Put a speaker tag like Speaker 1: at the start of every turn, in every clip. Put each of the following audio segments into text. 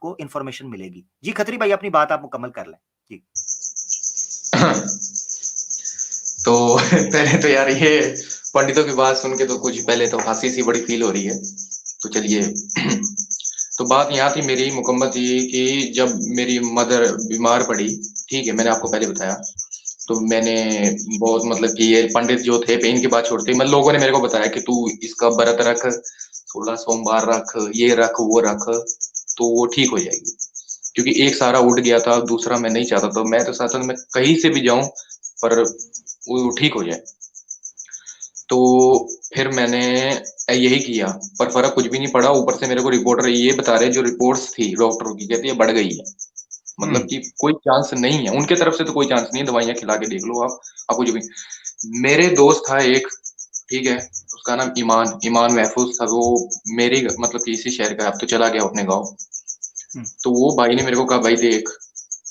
Speaker 1: को इन्फॉर्मेशन मिलेगी। जी खत्री भाई, अपनी बात आप मुकम्मल कर लें। जी।
Speaker 2: तो पहले तो यार ये पंडितों की बात सुन के तो कुछ पहले तो हंसी सी बड़ी फील हो रही है। तो चलिए, तो बात यहाँ थी मेरी मुकम्मल थी कि जब मेरी मदर बीमार पड़ी, ठीक है, मैंने आपको पहले बताया, तो मैंने बहुत मतलब कि ये पंडित जो थे पेन की बात छोड़ते, मतलब लोगों ने मेरे को बताया कि तू इसका व्रत रख, 16 सोमवार रख, ये रख वो रख, तो वो ठीक हो जाएगी। क्योंकि एक सहारा उठ गया था, दूसरा मैं नहीं चाहता, तो मैं तो चाहता था मैं कहीं से भी जाऊं पर वो ठीक हो जाए। तो फिर मैंने यही किया, पर फर्क कुछ भी नहीं पड़ा। ऊपर से मेरे को रिपोर्टर ये बता रहे, जो रिपोर्ट्स थी डॉक्टरों की, कहती है बढ़ गई है, मतलब
Speaker 1: हुँ।
Speaker 2: कि कोई चांस नहीं है उनके तरफ से, तो कोई चांस नहीं है, दवाइयां खिला के देख लो आप कुछ भी। मेरे दोस्त था एक, ठीक है, उसका नाम ईमान ईमान महफूज था, वो मेरे मतलब कि इसी शहर का है, अब तो चला गया अपने गाँव।
Speaker 1: हुँ।
Speaker 2: तो वो भाई ने मेरे को कहा, भाई देख,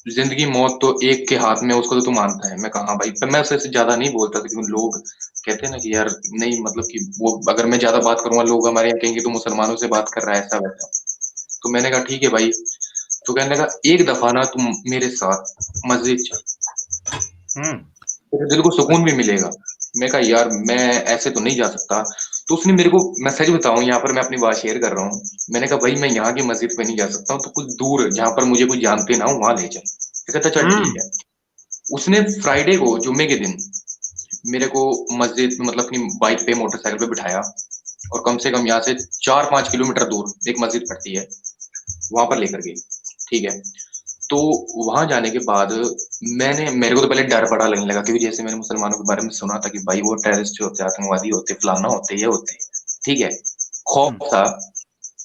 Speaker 2: जिंदगी मौत तो एक के हाथ में है, उसको तो तू मानता है। मैं कहा हाँ भाई, पर मैं उससे ज्यादा नहीं बोलता था, क्योंकि लोग कहते हैं ना कि यार नहीं, मतलब कि वो अगर मैं ज्यादा बात करूंगा लोग हमारे यहाँ कहेंगे तू मुसलमानों से बात कर रहा है, ऐसा वैसा। तो मैंने कहा ठीक है भाई। तो कहने लगा, एक दफा ना तुम मेरे साथ मस्जिद चल,
Speaker 1: हुँ।
Speaker 2: तेरे दिल को सुकून भी मिलेगा। मैं कहा यार मैं ऐसे तो नहीं जा सकता। तो उसने मेरे को, मैं सच बताऊं यहाँ पर मैं अपनी बात शेयर कर रहा हूँ, मैंने कहा भाई मैं यहाँ की मस्जिद पे नहीं जा सकता हूँ, तो कुछ दूर जहां पर मुझे कुछ जानते ना हो वहां ले चल। कहता चल ठीक
Speaker 1: हुँ।
Speaker 2: है। उसने फ्राइडे को, जुम्मे के दिन, मेरे को मस्जिद में मतलब अपनी बाइक पे मोटरसाइकिल पे बिठाया, और कम से कम यहाँ से 4-5 किलोमीटर दूर एक मस्जिद पड़ती है, वहां पर लेकर गई, ठीक है। तो वहां जाने के बाद मेरे को तो पहले डर बड़ा लगने लगा, क्योंकि जैसे मैंने मुसलमानों के बारे में सुना था कि भाई वो टेररिस्ट होते हैं, आतंकवादी होते हैं, फलाना होते हैं, ये होते हैं, ठीक है,
Speaker 1: हुँ।
Speaker 2: खौफ था।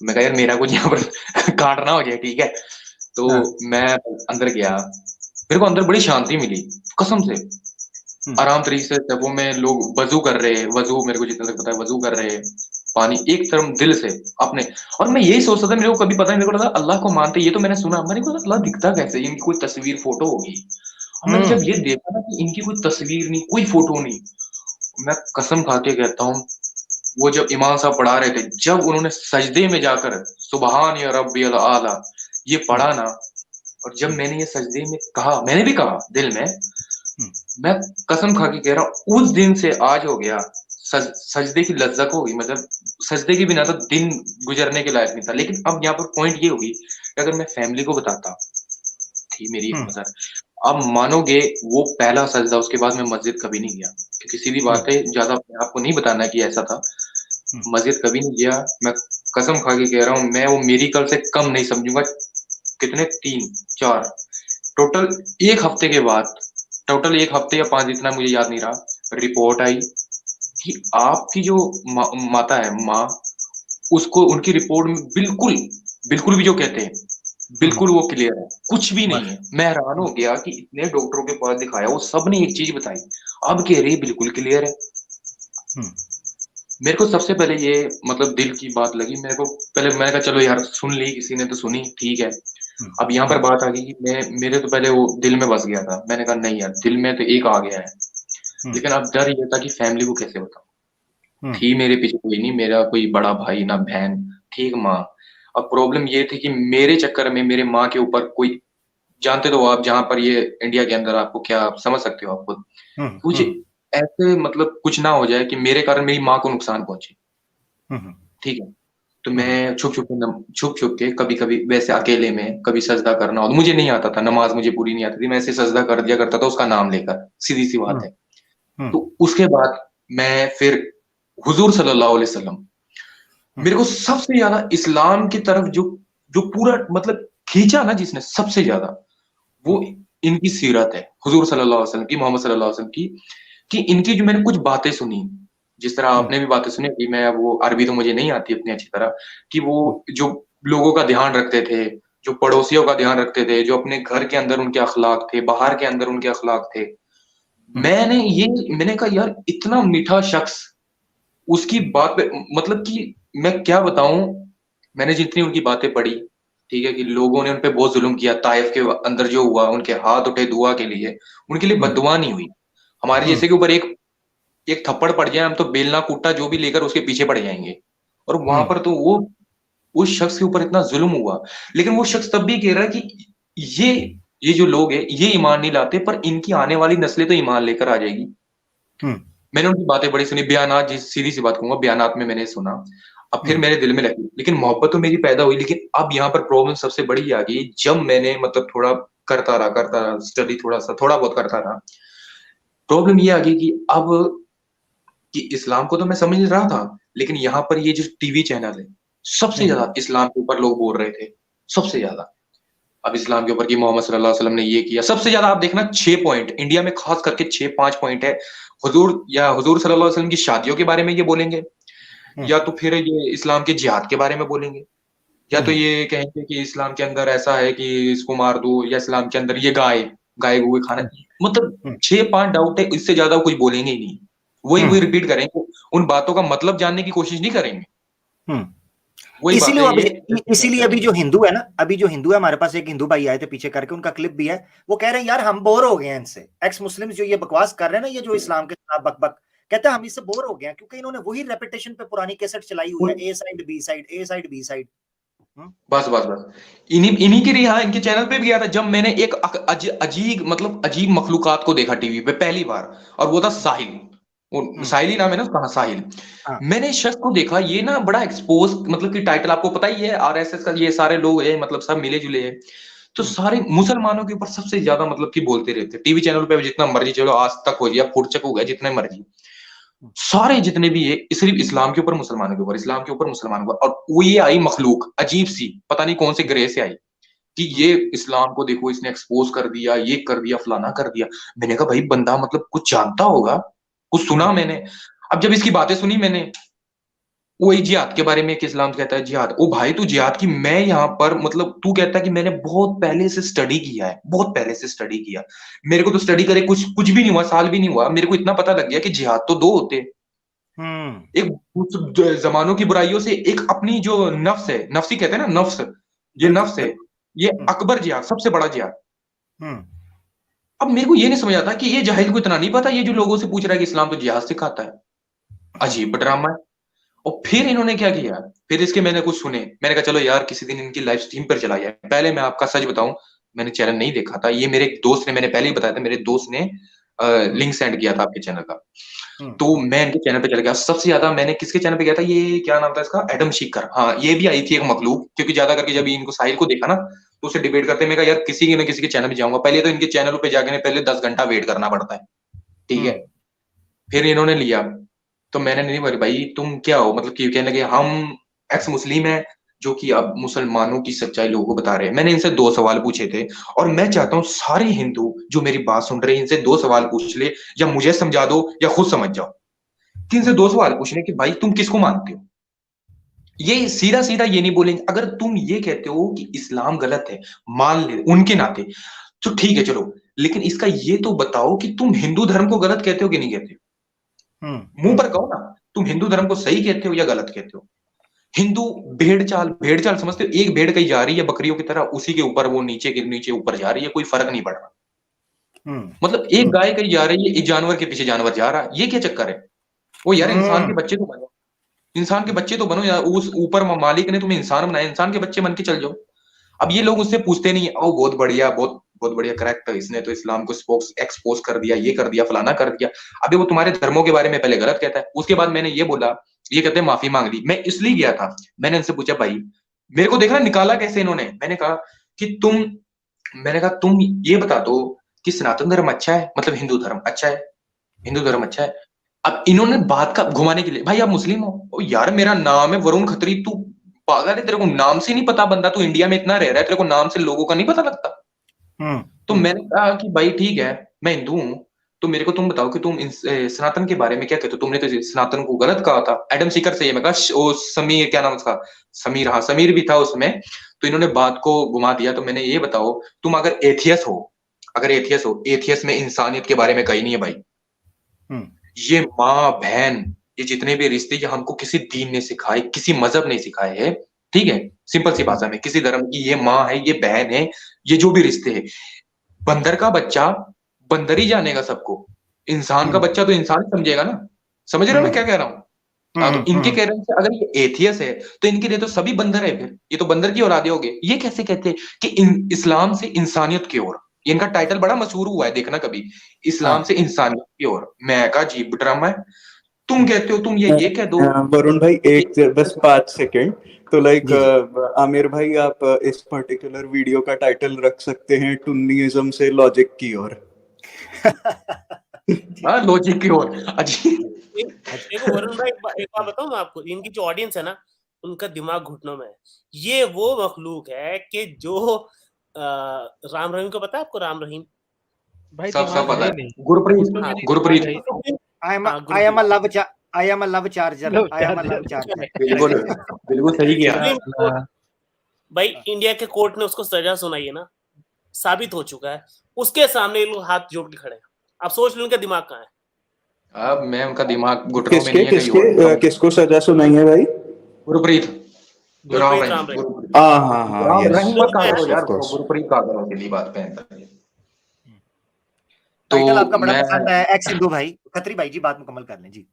Speaker 2: मैं कहा यार मेरा कुछ यहाँ पर काटना हो जाए, ठीक है। तो
Speaker 1: हाँ।
Speaker 2: मैं अंदर गया, मेरे को अंदर बड़ी शांति मिली, कसम से।
Speaker 1: हुँ।
Speaker 2: आराम तरीके से सब में लोग वजू कर रहे, वजू मेरे को जितना तक पता है वजू कर रहे, पानी एक तरफ दिल से अपने। और मैं यही सोचता था, मेरे को कभी पता नहीं, मेरे को लगा अल्लाह को मानते, ये तो मैंने सुना, मैंने को अल्लाह दिखता कैसे, इनकी कोई तस्वीर फोटो होगी। और मैंने
Speaker 1: हुँ।
Speaker 2: जब ये देखा ना कि इनकी कोई तस्वीर नहीं, कोई फोटो नहीं, मैं कसम खा के कहता हूँ, वो जब इमाम साहब पढ़ा रहे थे, जब उन्होंने सजदे में जाकर सुबहान या रब्बियल आला ये
Speaker 1: हुँ।
Speaker 2: पढ़ा ना, और जब
Speaker 1: हुँ।
Speaker 2: मैंने ये सजदे में कहा, मैंने भी कहा दिल में,
Speaker 1: हुँ।
Speaker 2: मैं कसम खा के कह रहा हूँ, उस दिन से आज हो गया, सजदे की लज्जत हो गई, मतलब सजदे के बिना तो दिन गुजरने के लायक नहीं था। लेकिन अब यहाँ पर पॉइंट ये होगी कि अगर मैं फैमिली को बताता, थी मेरी एक
Speaker 1: हुँ।
Speaker 2: मदर, आप मानोगे, वो पहला सजदा, उसके बाद मैं मस्जिद कभी नहीं गया, क्योंकि सीधी
Speaker 1: हुँ।
Speaker 2: बात है, ज्यादा अपने आपको नहीं बताना कि ऐसा था।
Speaker 1: हुँ।
Speaker 2: मस्जिद कभी नहीं गया, मैं कसम खा के कह रहा हूँ, मैं वो मेरिकल से कम नहीं समझूंगा। कितने, 3-4, टोटल एक हफ्ते के बाद, टोटल एक हफ्ते या 5, इतना मुझे याद नहीं रहा, रिपोर्ट आई कि आपकी जो माता है, माँ, उसको उनकी रिपोर्ट में बिल्कुल, बिल्कुल भी जो कहते हैं,
Speaker 1: हुँ। हुँ।
Speaker 2: बिल्कुल वो क्लियर है, कुछ भी नहीं
Speaker 1: माश
Speaker 2: है। मैं हैरान हो
Speaker 1: हुँ।
Speaker 2: गया कि इतने डॉक्टरों के पास दिखाया, वो सब ने एक चीज बताई, अब कह रही बिल्कुल क्लियर है।
Speaker 1: हुँ।
Speaker 2: मेरे को सबसे पहले ये मतलब दिल की बात लगी मेरे को, पहले मैंने कहा चलो यार सुन ली, किसी ने तो सुनी, ठीक है।
Speaker 1: हुँ।
Speaker 2: अब यहाँ पर
Speaker 1: हुँ।
Speaker 2: बात आ गई कि मैं, मेरे तो पहले वो दिल में बस गया था, मैंने कहा नहीं यार, दिल में तो एक आ गया है,
Speaker 1: हुँ।
Speaker 2: लेकिन अब डर ये था कि फैमिली को कैसे बताऊं।
Speaker 1: हुँ।
Speaker 2: थी मेरे पीछे कोई नहीं, मेरा कोई बड़ा भाई ना बहन, ठीक, माँ। अब प्रॉब्लम ये थी कि मेरे चक्कर में मेरे माँ के ऊपर कोई, जानते तो हो आप, जहां पर ये इंडिया के अंदर आपको क्या, आप समझ सकते हो आप खुद,
Speaker 1: हुँ।
Speaker 2: कुछ
Speaker 1: हुँ।
Speaker 2: ऐसे मतलब कुछ ना हो जाए कि मेरे कारण मेरी माँ को नुकसान पहुंचे,
Speaker 1: हुँ। हुँ।
Speaker 2: ठीक है। तो
Speaker 1: हुँ। हुँ।
Speaker 2: मैं छुप छुप के कभी कभी वैसे अकेले में कभी सजदा करना हो, मुझे नहीं आता था, नमाज मुझे पूरी नहीं आती थी, मैं ऐसे सजदा कर दिया करता था उसका नाम लेकर, सीधी सी बात
Speaker 1: हुँ।
Speaker 2: है।
Speaker 1: हुँ।
Speaker 2: तो उसके बाद मैं फिर हुजूर सल्लल्लाहु अलैहि वसल्लम,
Speaker 1: हुँ।
Speaker 2: मेरे को सबसे ज्यादा इस्लाम की तरफ जो जो पूरा मतलब खींचा ना जिसने सबसे ज्यादा,
Speaker 1: हुँ।
Speaker 2: वो इनकी सीरत है, हुजूर सल्लल्लाहु अलैहि वसल्लम की, मोहम्मद सल्लल्लाहु अलैहि वसल्लम की। कि इनकी जो मैंने कुछ बातें सुनी, जिस तरह
Speaker 1: हुँ।
Speaker 2: आपने भी बातें सुनी कि मैं, अब वो अरबी तो मुझे नहीं आती इतनी अच्छी तरह, कि वो
Speaker 1: हुँ।
Speaker 2: जो लोगों का ध्यान रखते थे, जो पड़ोसियों का ध्यान रखते थे, जो अपने घर के अंदर उनके अखलाक थे, बाहर के अंदर उनके अखलाक थे।
Speaker 1: हुँ।
Speaker 2: मैंने कहा यार इतना मीठा शख्स, उसकी
Speaker 1: हुँ।
Speaker 2: बात पे मतलब कि मैं क्या बताऊं, मैंने जितनी उनकी बातें पढ़ी, ठीक है, कि लोगों ने उन पे बहुत जुल्म किया, ताइफ के अंदर जो हुआ, उनके हाथ उठे दुआ के लिए, उनके लिए
Speaker 1: हुँ।
Speaker 2: बद्दुआ नहीं हुई। हमारे
Speaker 1: हुँ।
Speaker 2: जैसे के ऊपर एक एक थप्पड़ पड़ जाए, हम तो बेलना कुट्टा जो भी लेकर उसके पीछे पड़ जाएंगे। और वहां
Speaker 1: हुँ।
Speaker 2: पर तो वो उस शख्स के ऊपर इतना जुल्म हुआ, लेकिन वो शख्स तब भी कह रहा है कि ये ये जो लोग हैं ये ईमान नहीं लाते, पर इनकी आने वाली नस्लें तो ईमान लेकर आ जाएगी।
Speaker 1: हम्म
Speaker 2: मैंने उनकी बातें बड़ी सुनी, बयानात, जिस सीधी सी बात कहूंगा, बयानात में मैंने सुना। अब फिर
Speaker 1: हम्म
Speaker 2: मेरे दिल में लगी, लेकिन मोहब्बत तो मेरी पैदा हुई। लेकिन अब यहाँ पर प्रॉब्लम सबसे बड़ी आ गई, जब मैंने मतलब थोड़ा करता रहा स्टडी, थोड़ा बहुत करता रहा। प्रॉब्लम ये आ गई कि अब कि इस्लाम को तो मैं समझ रहा था, लेकिन यहाँ पर ये जो टीवी चैनल है, सबसे
Speaker 1: हम्म
Speaker 2: ज्यादा इस्लाम के ऊपर लोग बोल रहे थे, सबसे ज्यादा। अब इस्लाम के ऊपर कि मोहम्मद सल्लल्लाहु अलैहि वसल्लम ने ये किया, सबसे ज्यादा आप देखना 6 पॉइंट इंडिया में खास करके 6-5 पॉइंट है। हुजूर सल्लल्लाहु अलैहि वसल्लम की शादियों के बारे में ये बोलेंगे,
Speaker 1: हम्म
Speaker 2: या तो फिर ये इस्लाम के जिहाद के बारे में बोलेंगे, या तो
Speaker 1: हम्म
Speaker 2: ये कहेंगे कि इस्लाम के अंदर ऐसा है कि इसको मार दो, या इस्लाम के अंदर ये गाय हुए खाना।
Speaker 1: हम्म
Speaker 2: मतलब
Speaker 1: हम्म
Speaker 2: 6-5 डाउट है, इससे ज्यादा कुछ बोलेंगे ही नहीं। वही वही
Speaker 1: हम्म
Speaker 2: रिपीट करेंगे, उन बातों का मतलब जानने की कोशिश नहीं करेंगे,
Speaker 1: हम्म।
Speaker 2: वही
Speaker 1: इसीलिए
Speaker 2: बातें
Speaker 1: वो
Speaker 2: ये
Speaker 1: इसीलिए अभी
Speaker 2: करेंगे।
Speaker 1: जो हिंदू है ना, अभी जो हिंदू है, हमारे पास एक हिंदू भाई आए थे पीछे करके, उनका क्लिप भी है। वो कह रहे हैं यार हम बोर हो गए हैं इनसे, एक्स मुस्लिम्स जो ये बकवास कर रहे हैं ना, ये जो इस्लाम के खिलाफ बक बक, कहते हैं हम इससे बोर हो गए हैं, क्योंकि इन्होंने वही रेपिटेशन पे पुरानी कैसेट चलाई हुई है, ए साइड बी साइड, ए साइड बी साइड।
Speaker 2: बस इन्हीं इन्हीं के लिए, हाँ, इनके चैनल पे भी गया था जब मैंने एक अजीब, मतलब अजीब मखलूकात को देखा टीवी पे पहली बार, और वो था साहिल। वो साहिल ही नाम है ना उसका, हाँ, साहिल।
Speaker 1: हाँ
Speaker 2: मैंने इस शख्स को देखा, ये ना बड़ा एक्सपोज, मतलब कि टाइटल आपको पता ही है, आरएसएस का, ये सारे लोग हैं, मतलब सब मिले जुले हैं। तो
Speaker 1: हम्म
Speaker 2: सारे मुसलमानों के ऊपर सबसे ज्यादा मतलब कि बोलते रहते टीवी चैनल पे, जितना मर्जी चलो, आज तक हो गया, फुटचक हो गया, जितने मर्जी, सारे जितने भी है सिर्फ इस्लाम के ऊपर, मुसलमानों के ऊपर, इस्लाम के ऊपर, मुसलमानों के ऊपर। और वो ये आई मखलूक अजीब सी, पता नहीं कौन से ग्रह से आई, कि
Speaker 1: हम्म
Speaker 2: ये इस्लाम को देखो, इसने एक्सपोज कर दिया, ये कर दिया, फलाना कर दिया। मैंने कहा भाई बंदा मतलब कुछ जानता होगा, कुछ सुना
Speaker 1: हम्म
Speaker 2: मैंने। अब जब इसकी बातें सुनी मैंने, वही जिहाद के बारे में, कि इस्लाम कहता है जिहाद, ओ भाई तू जिहाद की, मैं यहाँ पर मतलब तू कहता है कि मैंने बहुत पहले से स्टडी किया है, बहुत पहले से स्टडी किया। मेरे को तो स्टडी करे कुछ कुछ भी नहीं हुआ, साल भी नहीं हुआ, मेरे को इतना पता लग गया कि जिहाद तो दो होते हैं।
Speaker 1: हम्म
Speaker 2: एक उस जमानों की बुराइयों से, एक अपनी जो नफ्स है, नफ्सी कहते हैं ना, नफ्स, ये
Speaker 1: बिल्कुल
Speaker 2: नफ्स है,
Speaker 1: बिल्कुल।
Speaker 2: ये
Speaker 1: हम्म
Speaker 2: अकबर जिहाद, सबसे बड़ा जिहाद।
Speaker 1: हम्म
Speaker 2: अब मेरे को ये नहीं समझ आता कि ये जाहिल को इतना नहीं पता, ये जो लोगों से पूछ रहा है कि इस्लाम तो जिहाद सिखाता है।
Speaker 1: हम्म
Speaker 2: अजीब ड्रामा है। और फिर इन्होंने क्या किया, फिर इसके मैंने कुछ सुने, मैंने कहा चलो यार किसी दिन इनकी लाइव स्ट्रीम पर चला जाए। पहले मैं आपका सच बताऊं, मैंने चैनल नहीं देखा था, ये मेरे एक दोस्त ने, मैंने पहले ही बताया था, मेरे दोस्त ने
Speaker 1: हम्म
Speaker 2: लिंक सेंड किया था आपके चैनल का।
Speaker 1: हम्म
Speaker 2: तो मैं इनके चैनल पे चला गया। सबसे ज्यादा मैंने किसके चैनल पे गया था, ये क्या नाम था इसका, एडम शीकर, हाँ, ये भी आई थी एक मखलूक, क्योंकि ज्यादा करके जब इनको साहिल को देखा ना, तो उसे डिबेट करते, मैं कहा यार किसी के ना किसी के चैनल पे जाऊंगा, पहले तो इनके चैनल पे जाके पहले 10 घंटा वेट करना पड़ता है, ठीक है।
Speaker 1: हम्म
Speaker 2: फिर इन्होंने लिया, तो मैंने नहीं बोली भाई तुम क्या हो, मतलब कि कहने लगे हम एक्स मुस्लिम है, जो कि अब मुसलमानों की सच्चाई लोगों को बता रहे हैं। मैंने इनसे 2 सवाल पूछे थे, और मैं चाहता हूँ सारे हिंदू जो मेरी बात सुन रहे हैं, इनसे 2 सवाल पूछ ले, या मुझे समझा दो या खुद समझ जाओ। कि इनसे
Speaker 1: हम्म
Speaker 2: 2 सवाल पूछने कि भाई तुम किसको मानते हो। ये सीधा सीधा ये नहीं बोलेंगे, अगर तुम ये कहते हो कि इस्लाम गलत है, मान ले उनके नाते, तो ठीक है चलो, लेकिन इसका ये तो बताओ कि तुम हिंदू धर्म को गलत कहते हो कि नहीं कहते हो, मुंह
Speaker 1: हम्म
Speaker 2: पर कहो ना, तुम हिंदू धर्म को सही कहते हो या गलत कहते हो। हिंदू भेड़ चाल समझते हो, एक भेड़ कहीं जा रही है बकरियों की तरह, उसी के ऊपर वो नीचे के नीचे ऊपर जा रही है, कोई फर्क नहीं पड़ रहा।
Speaker 1: हम्म
Speaker 2: मतलब एक गाय कहीं जा रही है, एक जानवर के पीछे जानवर जा रहा है, ये क्या चक्कर है। वो यार इंसान के
Speaker 1: हम्म
Speaker 2: बच्चे तो बनो, इंसान के बच्चे तो बनो यार, उस ऊपर मालिक ने तुम्हें इंसान बनाया, इंसान के बच्चे बन के चल जाओ। अब ये लोग उससे पूछते नहीं, ओ बहुत बढ़िया, बहुत बहुत बढ़िया, करेक्ट, इसने तो इस्लाम को एक्सपोज कर दिया, ये कर दिया, फलाना कर दिया। अभी वो तुम्हारे धर्मों के बारे में पहले गलत कहता है, उसके बाद मैंने ये बोला, ये कहते हैं माफी मांग ली। मैं इसलिए गया था, मैंने इनसे पूछा भाई, मेरे को देखना निकाला कैसे इन्होंने, मैंने कहा कि मैंने कहा तुम ये बता दो कि सनातन धर्म अच्छा है, मतलब हिंदू धर्म अच्छा है, हिंदू धर्म अच्छा है। अब इन्होंने बात का घुमाने के लिए, भाई आप मुस्लिम हो, ओ यार मेरा नाम है वरुण खत्री, तू पागल है, तेरे को नाम से नहीं पता, बंदा तू इंडिया में इतना रह रहा है, तेरे को नाम से लोगों का नहीं पता लगता।
Speaker 1: हम्म
Speaker 2: तो
Speaker 1: हम्म
Speaker 2: मैंने कहा कि भाई ठीक है, मैं हिंदू हूँ, तो मेरे को तुम बताओ कि तुम सनातन के बारे में क्या कहते हो, तुमने तो सनातन को गलत कहा था एडम सीकर से, ये मैं कहा ओ समीर, क्या नाम उसका, समीर, हाँ समीर भी था उसमें। तो इन्होंने बात को घुमा दिया। तो मैंने ये बताओ, तुम अगर एथियस हो, अगर एथियस हो, एथियस में इंसानियत के बारे में कहीं नहीं है भाई।
Speaker 1: हम्म
Speaker 2: ये माँ बहन, ये जितने भी रिश्ते, ये हमको किसी दीन ने सिखाए, किसी मजहब ने सिखाए हैं, ठीक है, सिंपल सी भाषा में, किसी धर्म की ये माँ है, ये बहन है, ये जो भी रिश्ते हैं। बंदर का बच्चा बंदर ही जानेगा सबको, इंसान का
Speaker 1: हम्म
Speaker 2: बच्चा तो इंसान ही समझेगा ना। समझ रहे हो मैं
Speaker 1: हम्म
Speaker 2: क्या कह रहा हूँ। हाँ, तो इनके कहने से अगर ये एथियस है तो इनके लिए तो सभी बंदर है, फिर ये तो बंदर की औलादे हो गए। ये कैसे कहते हैं कि इस्लाम से इंसानियत की ओर? इनका टाइटल बड़ा मशहूर हुआ है, देखना कभी, इस्लाम से इंसानियत की ओर। मैं कहा अजीब ड्रामा है। तुम कहते हो, तुम ये कह दो
Speaker 3: वरुण भाई एक बस 5 सेकंड, तो लाइक
Speaker 1: जी जी
Speaker 3: आमिर भाई आप इस पर्टिकुलर वीडियो का टाइटल रख सकते हैं टुन्नीइज्म से लॉजिक की ओर।
Speaker 2: हाँ, लॉजिक की ओर। अजीब।
Speaker 4: देखो वरुण भाई, एक बात बताऊं मैं आपको, इनकी जो ऑडियंस है ना, उनका दिमाग घुटनों में है। ये वो मखलूक है कि जो राम रहीम को पता है आपको? राम रहीम
Speaker 5: भाई
Speaker 2: सब
Speaker 5: दिमाग
Speaker 2: पता
Speaker 5: है
Speaker 2: है।
Speaker 5: नहीं,
Speaker 2: गुरप्रीत,
Speaker 5: उसमें
Speaker 4: हाँ,
Speaker 5: भी नहीं,
Speaker 2: गुरप्रीत।
Speaker 5: दिमाग है ही नहीं।
Speaker 1: आई एम
Speaker 4: हाँ,
Speaker 1: आई am a
Speaker 4: Gurpreet
Speaker 1: love I am a love charger
Speaker 5: love
Speaker 1: I am a
Speaker 5: charger.
Speaker 1: Love charger
Speaker 2: बिल्कुल, बिल्कुल सही किया।
Speaker 4: सुप्रीम कोर्ट,
Speaker 5: अल्लाह।
Speaker 4: भाई इंडिया के कोर्ट ने उसको सजा सुनाई है ना, साबित हो चुका है। उसके सामने ये लोग हाथ जोड़ के खड़े हैं। आप सोच लो इनका दिमाग कहाँ है।
Speaker 2: अब मैं, उनका दिमाग घुटनों में
Speaker 3: किसके
Speaker 2: नहीं है, कहीं
Speaker 3: किसके
Speaker 2: और।
Speaker 3: किसको सजा सुनाई है भाई?
Speaker 2: गुरप्रीत, राम
Speaker 4: गुरप्रीत
Speaker 2: रहीम,
Speaker 4: राम रहीम।
Speaker 2: गुरप्रीत।
Speaker 3: हाँ हाँ हाँ,
Speaker 2: राम
Speaker 3: यस
Speaker 2: रहीम मत कहा करो
Speaker 3: ऑफ
Speaker 2: यार,
Speaker 3: कोर्स।
Speaker 2: गुरप्रीत कहा करो, दिल्ली बात पे है।
Speaker 1: टाइटल आपका
Speaker 2: तो
Speaker 1: बड़ा
Speaker 2: मैं,
Speaker 1: पसंद है, एक्स हिंदू भाई। खत्री भाई जी बात मुकम्मल कर लें जी।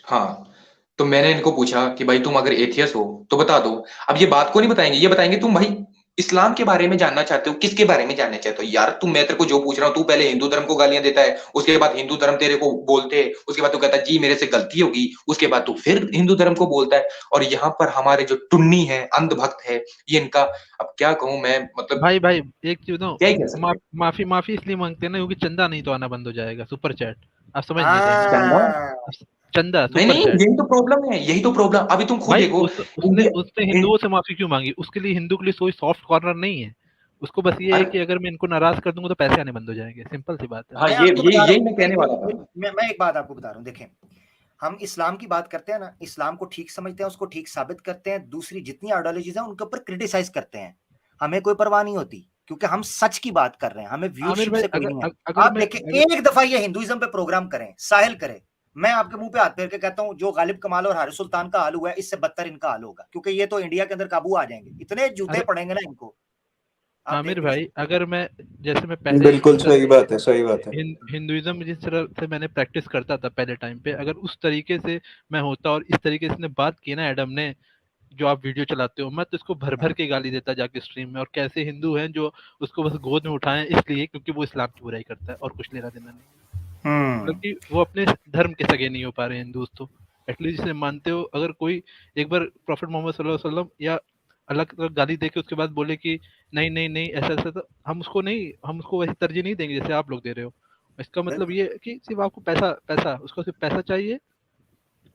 Speaker 2: हाँ, तो मैंने इनको पूछा कि भाई तुम अगर एथियस हो तो बता दो। अब ये बात को नहीं बताएंगे, ये बताएंगे तुम भाई इस्लाम के बारे में जानना चाहते हो, किसके बारे में जानना चाहते हो? यार तुम, मैं तेरे को जो पूछ रहा हूँ, तू पहले हिंदू धर्म को गालियां देता है, उसके बाद हिंदू धर्म तेरे को बोलते हैं, उसके बाद तू कहता है जी मेरे से गलती होगी, उसके बाद तू फिर हिंदू धर्म को बोलता है। और यहाँ पर हमारे जो टुन्नी है, अंधभक्त है, ये इनका, अब क्या कहूं मैं, मतलब
Speaker 5: भाई भाई एक चीज दो,
Speaker 2: क्या ही कह सकते हैं।
Speaker 5: माफी इसलिए मांगते हैं ना क्योंकि चंदा नहीं तो आना बंद हो जाएगा, सुपर चैट। आप समझ नहीं रहे हैं।
Speaker 2: चंदा,
Speaker 5: चंदा
Speaker 2: नहीं
Speaker 5: सुपर
Speaker 2: नहीं,
Speaker 5: चैट।
Speaker 2: यही तो प्रॉब्लम है, यही तो प्रॉब्लम। अभी तुम खुद
Speaker 5: भाई
Speaker 2: देखो,
Speaker 5: उसने
Speaker 2: इंडिया,
Speaker 5: उसने हिंदुओं से माफी क्यों मांगी? उसके लिए, हिंदू के लिए कोई सॉफ्ट कॉर्नर नहीं है। उसको बस ये है
Speaker 2: अरे
Speaker 5: कि अगर मैं इनको नाराज कर दूंगा तो पैसे आने बंद हो जाएंगे, सिंपल सी बात है।
Speaker 2: हाँ,
Speaker 1: मैं
Speaker 2: ये
Speaker 1: आपको बता रहा
Speaker 2: यही
Speaker 1: हूँ,
Speaker 2: मैं कहने वाला था।
Speaker 1: मैं एक बात आपको बता रहा हूँ। देखें, हम इस्लाम की बात करते हैं ना, इस्लाम को ठीक समझते हैं, उसको ठीक साबित करते हैं, दूसरी जितनी आइडियोलॉजीज हैं उनके ऊपर क्रिटिसाइज करते हैं, हमें कोई परवाह नहीं होती, क्योंकि हम सच की बात कर रहे हैं, हमें
Speaker 5: आमिर
Speaker 1: व्यूअरशिप
Speaker 5: भाई
Speaker 1: से कोई नहीं है।
Speaker 5: अगर
Speaker 1: आप
Speaker 5: मैं
Speaker 1: देखें, एक दफा ये हिंदुइज्म पे प्रोग्राम करें, साहिल करे, मैं आपके मुंह पे हाथ फेर के कहता हूं जो गालिब कमाल और हारिस सुल्तान का हाल हुआ है, इससे बदतर इनका हाल होगा, क्योंकि ये तो इंडिया के अंदर काबू आ जाएंगे, इतने जूते
Speaker 5: अरे
Speaker 1: पड़ेंगे ना इनको, आप
Speaker 5: आमिर
Speaker 1: देख भी नहीं
Speaker 5: भाई, अगर मैं, जैसे मैं
Speaker 3: बिल्कुल
Speaker 5: पहले
Speaker 3: सही बात है, सही बात है।
Speaker 5: हिंदुइज्म जिस तरह से मैंने प्रैक्टिस करता था पहले टाइम पे, अगर उस तरीके से मैं होता और इस तरीके से इसने बात की ना एडम ने, जो आप वीडियो चलाते हो, मैं तो इसको भर भर के गाली देता जाके स्ट्रीम में। और कैसे हिंदू हैं जो उसको बस गोद में उठाएं इसलिए क्योंकि वो इस्लाम की बुराई करता है, और कुछ लेना देना नहीं। मतलब कि वो अपने धर्म के सगे नहीं हो पा रहे हैं हिंदू तो एटलीस्ट जिसे मानते हो, अगर कोई एक बार प्रॉफिट मोहम्मद सल्लल्लाहु अलैहि वसल्लम या अलग अलग गाली दे के उसके बाद बोले कि नहीं नहीं नहीं ऐसा ऐसा, तो हम उसको वैसे तरजीह नहीं देंगे जैसे आप लोग दे रहे हो। इसका मतलब ये है कि सिर्फ आपको पैसा पैसा उसको सिर्फ पैसा चाहिए,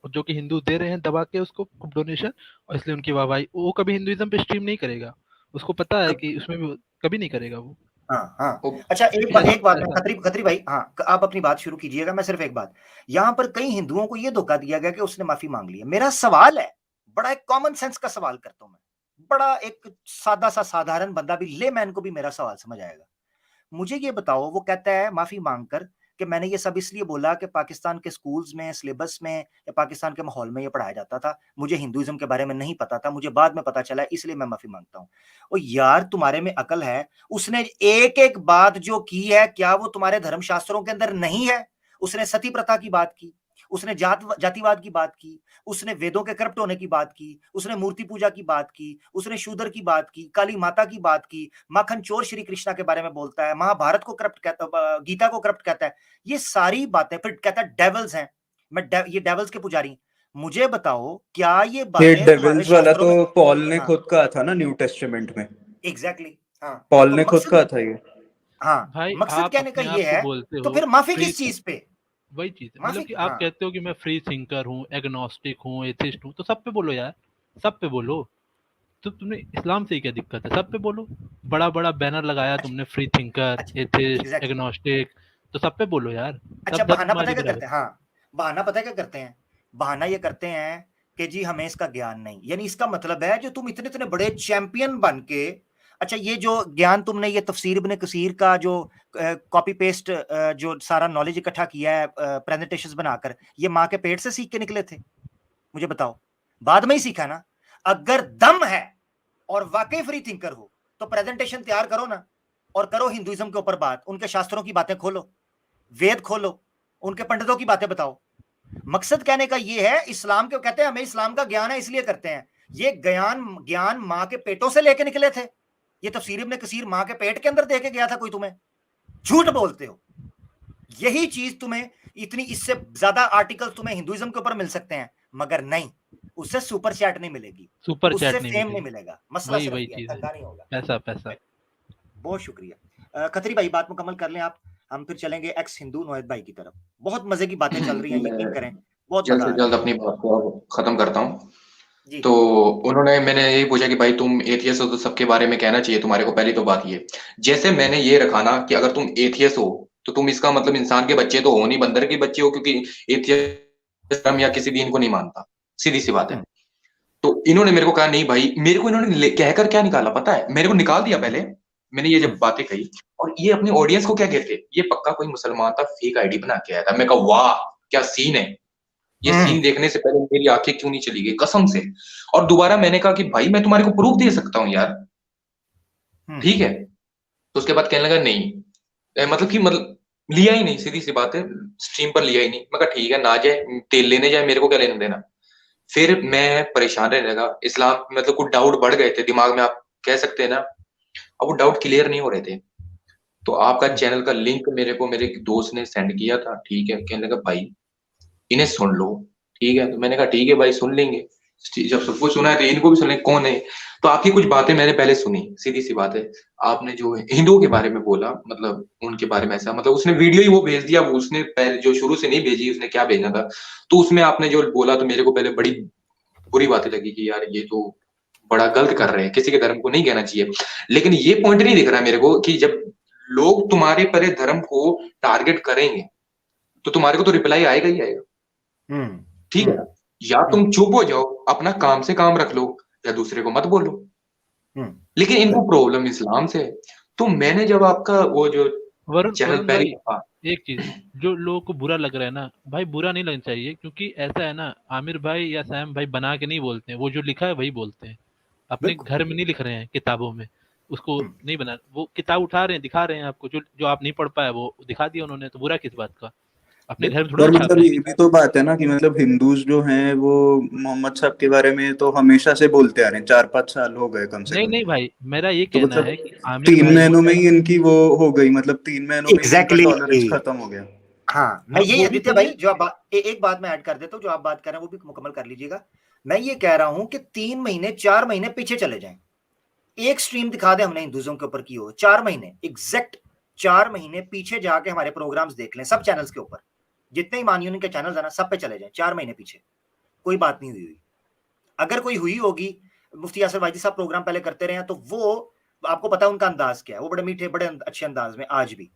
Speaker 5: जो कि हिंदू दे रहे हैं दबा के उसको डोनेशन, और इसलिए उनकी वाहवाही। वो कभी हिंदुइज्म पे स्ट्रीम नहीं करेगा, उसको पता है कि उसमें भी कभी नहीं करेगा वो।
Speaker 1: हाँ हाँ।
Speaker 2: वो
Speaker 1: अच्छा,
Speaker 5: क्योंकि ऐसा
Speaker 1: एक बात
Speaker 5: ऐसा
Speaker 1: खत्री भाई, हाँ आप अपनी बात शुरू कीजिएगा, मैं सिर्फ एक बात, यहाँ पर कई हिंदुओं को ये धोखा दिया गया कि उसने माफी मांग ली है। मेरा सवाल है, बड़ा एक कॉमन सेंस का सवाल करता हूं मैं, बड़ा एक सादा सा साधारण बंदा भी, लेमैन को भी मेरा सवाल समझ आएगा। मुझे ये बताओ, वो कहता है माफी मांगकर कि मैंने ये सब इसलिए बोला कि पाकिस्तान के स्कूल्स में, सिलेबस में या पाकिस्तान के माहौल में ये पढ़ाया जाता था, मुझे हिंदुइज्म के बारे में नहीं पता था, मुझे बाद में पता चला, इसलिए मैं माफी मांगता हूँ। ओ यार, तुम्हारे में अकल है? उसने एक एक बात जो की है, क्या वो तुम्हारे धर्मशास्त्रों के अंदर नहीं है? उसने सती प्रथा की बात की, उसने जातिवाद की बात की, उसने वेदों के करप्ट होने की बात की, उसने मूर्ति पूजा की बात की, उसने शूद्र की बात की, काली माता की बात की, माखन चोर श्री कृष्णा के बारे में बोलता है, महाभारत को करप्ट कहता, गीता को करप्ट कहता है, ये सारी बातें। फिर कहता है डेविल्स हैं, ये डेविल्स के पुजारी। मुझे बताओ, क्या ये बातें तुम्हारे
Speaker 3: डेविल्स वाला
Speaker 1: शास्त्रों
Speaker 3: तो
Speaker 1: में?
Speaker 3: पॉल ने
Speaker 1: हाँ,
Speaker 3: खुद कहा था ना न्यू टेस्टामेंट में।
Speaker 1: एग्जैक्टली, हाँ।
Speaker 3: पॉल
Speaker 1: तो
Speaker 3: ने खुद
Speaker 1: मकसद,
Speaker 3: कहा था ये।
Speaker 1: हाँ,
Speaker 5: भाई
Speaker 1: मकसद
Speaker 5: आप
Speaker 1: कहने का
Speaker 5: अपने
Speaker 1: ये
Speaker 5: आप को
Speaker 1: है,
Speaker 5: बोलते
Speaker 1: तो
Speaker 5: हो
Speaker 1: फिर माफी
Speaker 5: फ्री,
Speaker 1: किस चीज पे?
Speaker 5: वही चीज है, मतलब
Speaker 1: माफी,
Speaker 5: कि आप
Speaker 1: हाँ,
Speaker 5: कहते हो कि मैं फ्री थिंकर हूँ, एग्नोस्टिक हूँ, एथिस्ट हूँ, तो सब पे बोलो यार, सब पे बोलो। तो तुमने इस्लाम से ही क्या दिक्कत है? सब पे बोलो। बड़ा बड़ा बैनर लगाया
Speaker 1: अच्छा
Speaker 5: तुमने, फ्री थिंकर,
Speaker 1: अच्छा,
Speaker 5: एथिस्ट,
Speaker 1: एग्जैक्टली।
Speaker 5: एग्नोस्टिक, तो सब पे बोलो यार,
Speaker 1: अच्छा,
Speaker 5: सब धर्म
Speaker 1: बहाना पता है
Speaker 5: तुम्हारे
Speaker 1: क्या
Speaker 5: बराबर।
Speaker 1: करते हैं? हाँ, बहाना पता है क्या करते हैं? बहाना ये करते हैं कि जी हमें इसका ज्ञान नहीं, यानी इसका मतलब है जो तुम इतने इतने बड़े चैंपियन बन के, अच्छा ये जो ज्ञान तुमने ये तफसीर इब्न कसीर का जो कॉपी पेस्ट जो सारा नॉलेज इकट्ठा किया है प्रेजेंटेशंस बनाकर, ये माँ के पेट से सीख के निकले थे? मुझे बताओ, बाद में ही सीखा ना? अगर दम है और वाकई फ्री थिंकर हो तो प्रेजेंटेशन तैयार करो ना, और करो हिंदुइज्म के ऊपर बात, उनके शास्त्रों की बातें खोलो, वेद खोलो, उनके पंडितों की बातें बताओ, मकसद कहने का ये है, इस्लाम क्यों कहते हैं हमें इस्लाम का ज्ञान है इसलिए करते हैं। ये ज्ञान माँ के पेटों से लेके निकले थे। ये तफसीर इब्न कसीर माँ के पेट के अंदर दे के गया था कोई तुम्हें? झूठ बोलते हो। यही चीज तुम्हें इतनी, इससे ज्यादा आर्टिकल तुम्हें हिंदुइज्म के ऊपर मिल सकते हैं, मगर नहीं, उससे सुपर चैट नहीं मिलेगी,
Speaker 5: सुपर
Speaker 1: उससे
Speaker 5: चैट
Speaker 1: फेम नहीं मिलेगा। मसला
Speaker 5: वही
Speaker 1: सिर्फ
Speaker 5: वही
Speaker 1: ये है,
Speaker 5: चीज है,
Speaker 1: धंधा नहीं होगा।
Speaker 5: पैसा पैसा।
Speaker 1: बहुत शुक्रिया। खत्री भाई बात मुकम्मल कर लें आप, हम फिर चलेंगे एक्स हिंदू नोएद भाई की तरफ। बहुत मजे की बातें चल रही हैं, यकीन
Speaker 2: मैं
Speaker 1: करें, बहुत
Speaker 2: जल्द
Speaker 1: मजा
Speaker 2: से
Speaker 1: आ रहा
Speaker 2: जल्द
Speaker 1: है
Speaker 2: अपनी बात को अब खत्म करता हूँ।
Speaker 1: जी।
Speaker 2: तो उन्होंने, मैंने यही पूछा कि भाई तुम एथियस हो तो सबके बारे में कहना चाहिए तुम्हारे को। पहली तो बात ये, जैसे मैंने ये रखा ना कि अगर तुम एथियस हो तो तुम इसका मतलब इंसान के बच्चे तो हो नहीं, बंदर के बच्चे हो, क्योंकि एथियस या किसी दीन को नहीं मानता, सीधी सी बात है। तो इन्होंने मेरे को कहा नहीं भाई, मेरे को इन्होंने कहकर क्या निकाला पता है, मेरे को निकाल दिया पहले मैंने ये जब बातें कही, और ये अपनी ऑडियंस को क्या कहते, ये पक्का कोई मुसलमान था, फेक आईडी बना के आया था। मैं कहा वाह क्या सीन है, ये सीन देखने से पहले मेरी आंखें क्यों नहीं चली गई कसम से। और दोबारा मैंने कहा कि भाई मैं तुम्हारे को प्रूफ दे सकता हूँ यार, ठीक है। तो उसके बाद कहने लगा नहीं, मतलब लिया ही नहीं, सीधी सी बात है, स्ट्रीम पर लिया ही नहीं। मैं कहा ठीक है, ना जाए तेल लेने जाए, मेरे को क्या लेने देना। फिर मैं परेशान रहने लगा, इस्लाम मतलब कुछ डाउट बढ़ गए थे दिमाग में, आप कह सकते हैं ना। अब वो डाउट क्लियर नहीं हो रहे थे, तो आपका चैनल का लिंक मेरे को मेरे एक दोस्त ने सेंड किया था, ठीक है। कहने लगा भाई इन्हें सुन लो, ठीक है। तो मैंने कहा ठीक है भाई सुन लेंगे, जब सब कुछ सुना है तो इनको भी सुन लेंगे, कौन है। तो आपकी कुछ बातें मैंने पहले सुनी, सीधी सी बात है। आपने जो हिंदुओं के बारे में बोला, मतलब उनके बारे में ऐसा, मतलब उसने वीडियो ही वो भेज दिया, वो उसने पहले जो शुरू से नहीं भेजी, उसने क्या भेजना था। तो उसमें आपने जो बोला तो मेरे को पहले बड़ी बुरी बातें लगी कि यार ये तो बड़ा गलत कर रहे हैं, किसी के धर्म को नहीं कहना चाहिए। लेकिन ये पॉइंट नहीं दिख रहा मेरे को कि जब लोग तुम्हारे परे धर्म को टारगेट करेंगे तो तुम्हारे को तो रिप्लाई आएगा ही आएगा, ठीक है। या तुम चुप हो जाओ, अपना काम से काम रख लो, या दूसरे को मत बोलो। लेकिन इनको प्रॉब्लम इस्लाम से है। तो मैंने जब आपका वो जो चैनल पहले,
Speaker 5: एक चीज जो लोगों को बुरा लग रहा है ना भाई, बुरा नहीं लगना चाहिए, क्योंकि ऐसा है ना, आमिर भाई या सैम भाई बना के नहीं बोलते हैं, वो जो लिखा है वही बोलते हैं। अपने घर में नहीं लिख रहे हैं किताबों में, उसको नहीं बना, वो किताब उठा रहे हैं, दिखा रहे हैं आपको, जो आप नहीं पढ़ पाए वो दिखा दिया उन्होंने, तो बुरा किस बात का। अपने घर में थोड़ा
Speaker 3: और मतलब ये भी तो बात है ना कि मतलब हिंदूज जो हैं वो मोहम्मद साहब के बारे में तो हमेशा से बोलते आ रहे हैं, 4-5 साल हो गए कम से कम।
Speaker 5: नहीं भाई, मेरा ये
Speaker 3: तो
Speaker 5: कहना
Speaker 3: मतलब
Speaker 5: है कि आमिर
Speaker 3: 3
Speaker 5: भाई
Speaker 3: महीनों में ही इनकी वो हो गई, मतलब 3 महीनों में
Speaker 1: Exactly.
Speaker 3: इनका टॉलरेंस खत्म हो गया।
Speaker 1: हाँ, मैं यही आदित्य भाई जो आप एक बात मैं ऐड कर देता हूँ, जो आप बात कर रहे हैं वो भी मुकम्मल कर लीजिएगा। मैं ये कह रहा हूं कि 3 महीने 4 महीने पीछे चले जाएं, एक स्ट्रीम दिखा दे हमने हिंदुइज्म के ऊपर की हो, 4 महीने एग्जैक्ट 4 महीने पीछे जाके हमारे प्रोग्राम्स देख लें, सब चैनल्स के ऊपर, जितने ही मान यूनियन के चैनल्स है ना, सब पे चले जाएं 4 महीने पीछे, कोई बात नहीं हुई। अगर कोई हुई होगी, मुफ्ती यासिर वाइदी साहब प्रोग्राम पहले करते रहे हैं, तो वो आपको पता है उनका अंदाज क्या है, वो बड़े मीठे बड़े अच्छे अंदाज में। आज भी